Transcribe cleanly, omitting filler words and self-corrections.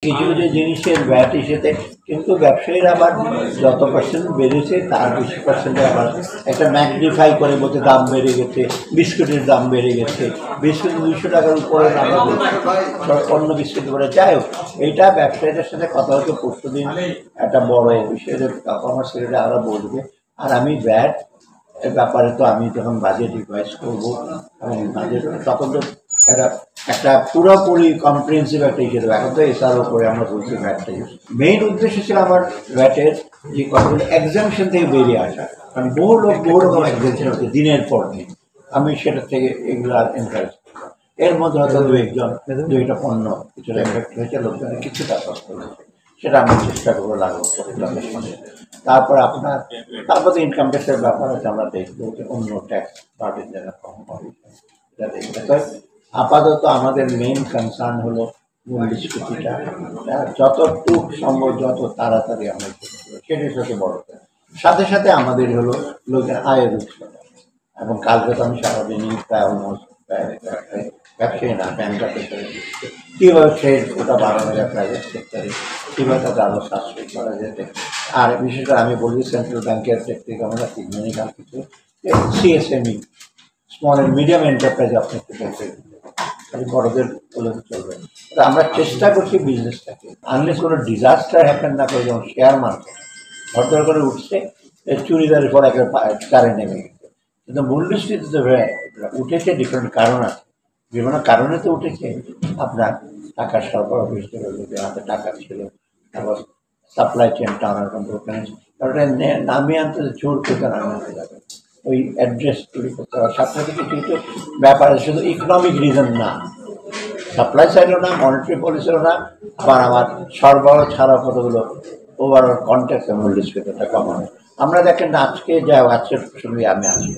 কিছু কিছু জিনিসের ভ্যাট এসেছে, কিন্তু ব্যবসায়ীরা আবার যত পার্সেন্ট বেড়েছে তার বেশি পার্সেন্টে আবার একটা ম্যাগনিফাই করে বলতে দাম বেড়ে গেছে, বিস্কুটের দাম বেড়ে গেছে, বিস্কুট 200 টাকার উপরে আমরা অন্য বিস্কুট করে। যাই হোক, এইটা ব্যবসায়ীদের সাথে কথা হচ্ছে পরশুদিন, একটা বড় বিষয়ে আমার ছেলেটা আরও বলবে। আর আমি ভ্যাট এর ব্যাপারে তো আমি যখন বাজেট রিভাইজ করবো এবং বাজেট তখন তো একটা পুরোপুরি কম্প্রিহেন্সিভ একটা ইয়ে দেবো। এখন তো এসআরও করে আমরা বলছি ভ্যাটটা মেইন উদ্দেশ্য ছিল আমার ভ্যাটের যে কতগুলো এক্সামশন থেকে বেরিয়ে আসা, কারণ বহু লোক বহু রকম এক্সামশন হচ্ছে দিনের পর দিন। আমি সেটা থেকে এগুলো এনকারেজ, এর মধ্যে হয়তো দুইটা পণ্য কিছুটা এফেক্ট হয়েছে, লোকজনের কিছুটা কষ্ট হয়েছে, সেটা আমি চেষ্টা করবো লাগু করে তাদের সঙ্গে। তারপর ইনকাম ট্যাক্সের ব্যাপার আছে, আমরা দেখবো যে অন্য ট্যাক্স বাড়ির জায়গা কম হবে, এটা দেখতে। আপাতত আমাদের মেইন কনসার্ন হলো মূল্যস্ফীতিটা যতটুক সম্ভব যত তাড়াতাড়ি আমরা সেটাই সাথে বড়, সাথে সাথে আমাদের হলো লোকের আয়ের উৎস। এবং কালকে তো আমি সারাদিনই প্রায় অলমোস্ট ব্যবসায়ী না ব্যাংকার সেক্টরে কীভাবে ট্রেড ওটা বাড়ানো যায় প্রাইভেট সেক্টরে, কীভাবে তাদের আরও সাশ্রয় করা যেতে। আর বিশেষ করে আমি বলি সেন্ট্রাল ব্যাংকের থেকে আমরা তিনজনই কিছু সিএসএমই স্মল অ্যান্ড মিডিয়াম এন্টারপ্রাইজ আপনি একটু দেখতে বড়দের বলে চলবে। আমরা চেষ্টা করছি বিজনেসটাকে আনলেস কোনো ডিজাস্টার হ্যাপেন না করে, যেমন শেয়ার মার্কেট ধরধর করে উঠছে, চুরিদারের পর একটা কারেন্ট নেমে গেছে, কিন্তু মূল্যস্ফীতি তো উঠেছে ডিফারেন্ট কারণ আছে, বিভিন্ন কারণে তো উঠেছে। আপনার টাকার সরবরাহ বেশি হলে হাতে টাকা ছিল, তারপর সাপ্লাই চেন টানার কন্ট্রোল, নামিয়ে আনতে জোর করতে নামিয়ে আনতে যাবে, ওই অ্যাড্রেস তৈরি করতে হবে। সাথে সাথে কিছু কিছু ব্যাপার শুধু ইকোনমিক রিজন না, সাপ্লাই সাইডও না, মনিটারি পলিসিও না, আবার আমার সরবরাহ ছাড়া কতগুলো ওভারঅল কন্ট্যাক্ট মূল্যস্ফীতিটা কমানো। আমরা দেখেন আজকে যা আজকের সঙ্গে আমি আসি